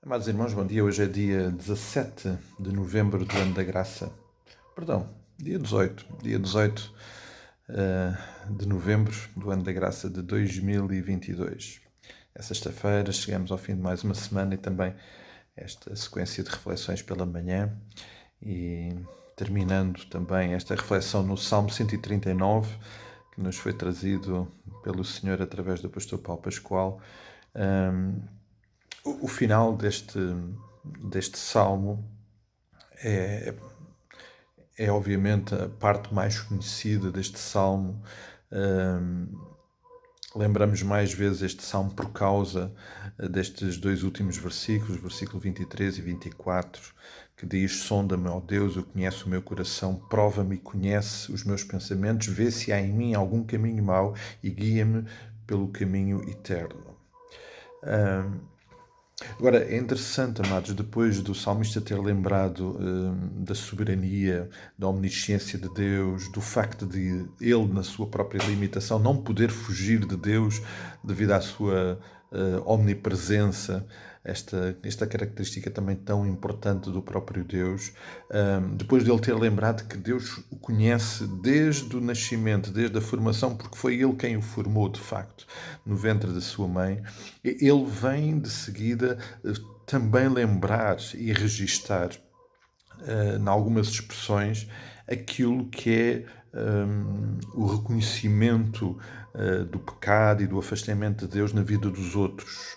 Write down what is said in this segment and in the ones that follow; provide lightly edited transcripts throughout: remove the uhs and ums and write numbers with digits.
Amados irmãos, bom dia. Hoje é dia 17 de novembro do ano da graça. Perdão, dia 18 de novembro do ano da graça de 2022. É sexta-feira, chegamos ao fim de mais uma semana e também esta sequência de reflexões pela manhã e terminando também esta reflexão no Salmo 139, que nos foi trazido pelo Senhor através do pastor Paulo Pascoal. O final deste salmo é obviamente a parte mais conhecida deste salmo. Lembramos mais vezes este salmo por causa destes dois últimos versículos, versículo 23 e 24, que diz: Sonda-me, ó Deus, conhece o meu coração, prova-me e conhece os meus pensamentos, vê se há em mim algum caminho mau e guia-me pelo caminho eterno. Agora, é interessante, amados, depois do salmista ter lembrado da soberania, da omnisciência de Deus, do facto de ele, na sua própria limitação, não poder fugir de Deus devido à sua omnipresença, esta característica também tão importante do próprio Deus, depois de ele ter lembrado que Deus o conhece desde o nascimento, desde a formação, porque foi ele quem o formou, de facto, no ventre da sua mãe, ele vem de seguida também lembrar e registar, em algumas expressões, aquilo que é o reconhecimento do pecado e do afastamento de Deus na vida dos outros.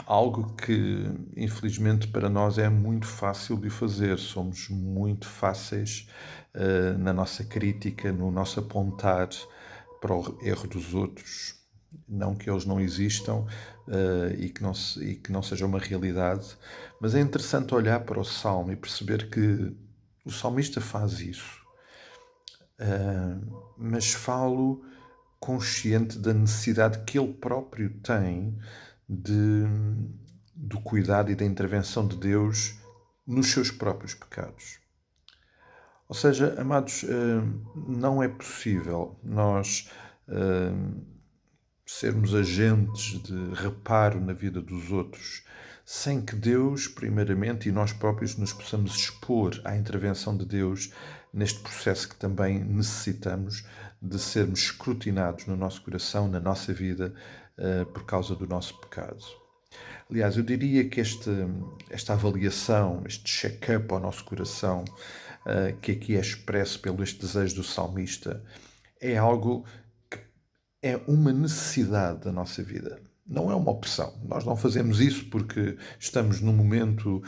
Algo que, infelizmente, para nós é muito fácil de fazer. Somos muito fáceis na nossa crítica, no nosso apontar para o erro dos outros. Não que eles não existam e que não seja uma realidade, mas é interessante olhar para o Salmo e perceber que o salmista faz isso, mas falo consciente da necessidade que ele próprio tem do cuidado e da intervenção de Deus nos seus próprios pecados. Ou seja, amados, não é possível nós sermos agentes de reparo na vida dos outros sem que Deus, primeiramente, e nós próprios nos possamos expor à intervenção de Deus neste processo que também necessitamos de sermos escrutinados no nosso coração, na nossa vida, por causa do nosso pecado. Aliás, eu diria que esta avaliação, este check-up ao nosso coração, que aqui é expresso pelo este desejo do salmista, é algo que é uma necessidade da nossa vida. Não é uma opção. Nós não fazemos isso porque estamos num momento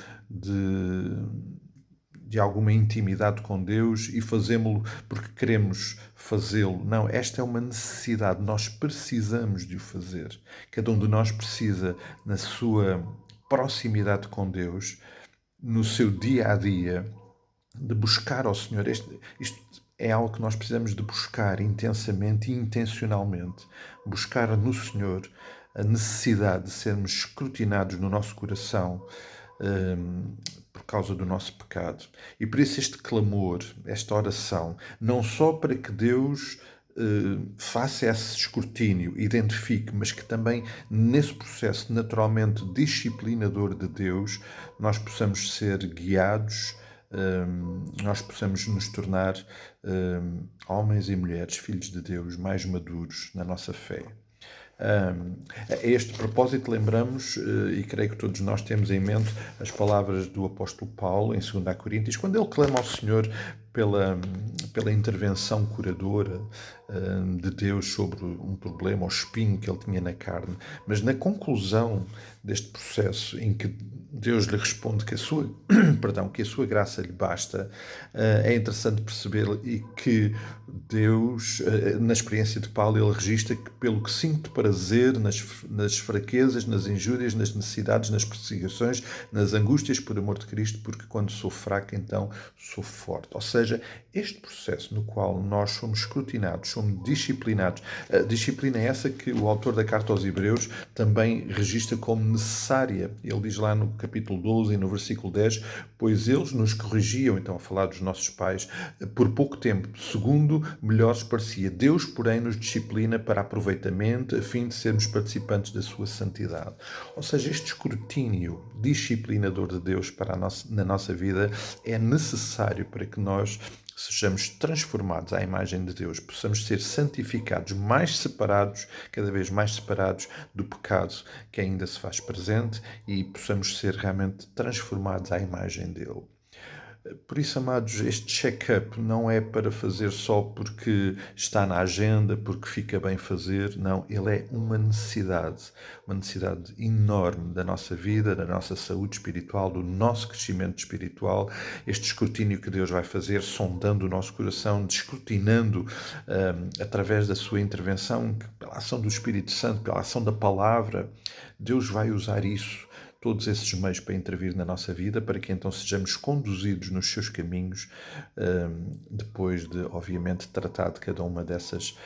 de alguma intimidade com Deus e fazemos-lo porque queremos fazê-lo. Não, esta é uma necessidade. Nós precisamos de o fazer. Cada um de nós precisa, na sua proximidade com Deus, no seu dia-a-dia, de buscar ao Senhor. Isto é algo que nós precisamos de buscar intensamente e intencionalmente. Buscar no Senhor a necessidade de sermos escrutinados no nosso coração por causa do nosso pecado. E por isso este clamor, esta oração, não só para que Deus faça esse escrutínio, identifique, mas que também nesse processo naturalmente disciplinador de Deus nós possamos ser guiados, nós possamos nos tornar homens e mulheres, filhos de Deus, mais maduros na nossa fé. A este propósito lembramos, e creio que todos nós temos em mente, as palavras do apóstolo Paulo em 2 Coríntios, quando ele clama ao Senhor pela intervenção curadora de Deus sobre um problema ou espinho que ele tinha na carne. Mas na conclusão deste processo, em que Deus lhe responde que que a sua graça lhe basta, é interessante perceber e que Deus, na experiência de Paulo, ele registra que pelo que sinto prazer nas fraquezas, nas injúrias, nas necessidades, nas perseguições, nas angústias por amor de Cristo, porque quando sou fraco, então sou forte. Ou seja, seja, este processo no qual nós somos escrutinados, somos disciplinados, a disciplina é essa que o autor da carta aos Hebreus também registra como necessária. Ele diz lá no capítulo 12 e no versículo 10, pois eles nos corrigiam, então a falar dos nossos pais, por pouco tempo, segundo melhor lhes parecia. Deus, porém, nos disciplina para aproveitamento, a fim de sermos participantes da sua santidade. Ou seja, este escrutínio disciplinador de Deus na nossa vida é necessário para que nós sejamos transformados à imagem de Deus, possamos ser santificados, mais separados, cada vez mais separados do pecado que ainda se faz presente e possamos ser realmente transformados à imagem dele. Por isso, amados, este check-up não é para fazer só porque está na agenda, porque fica bem fazer. Não, ele é uma necessidade enorme da nossa vida, da nossa saúde espiritual, do nosso crescimento espiritual. Este escrutínio que Deus vai fazer, sondando o nosso coração, descortinando através da sua intervenção, pela ação do Espírito Santo, pela ação da palavra, Deus vai usar isso, todos esses meios para intervir na nossa vida, para que então sejamos conduzidos nos seus caminhos, depois de, obviamente, tratar de cada uma dessas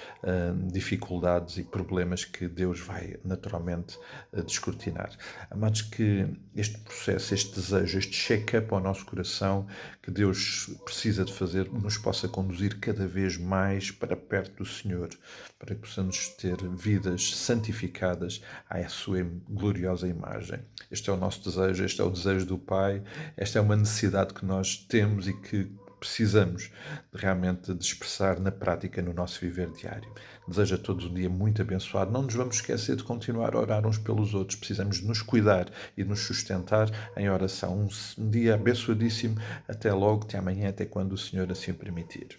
dificuldades e problemas que Deus vai naturalmente descortinar. Amados, que este processo, este desejo, este check-up ao nosso coração que Deus precisa de fazer, nos possa conduzir cada vez mais para perto do Senhor, para que possamos ter vidas santificadas à sua gloriosa imagem. Este é o nosso desejo, este é o desejo do Pai, esta é uma necessidade que nós temos e que precisamos realmente de expressar na prática, no nosso viver diário. Desejo a todos um dia muito abençoado. Não nos vamos esquecer de continuar a orar uns pelos outros. Precisamos de nos cuidar e de nos sustentar em oração. Um dia abençoadíssimo. Até logo, até amanhã, até quando o Senhor assim permitir.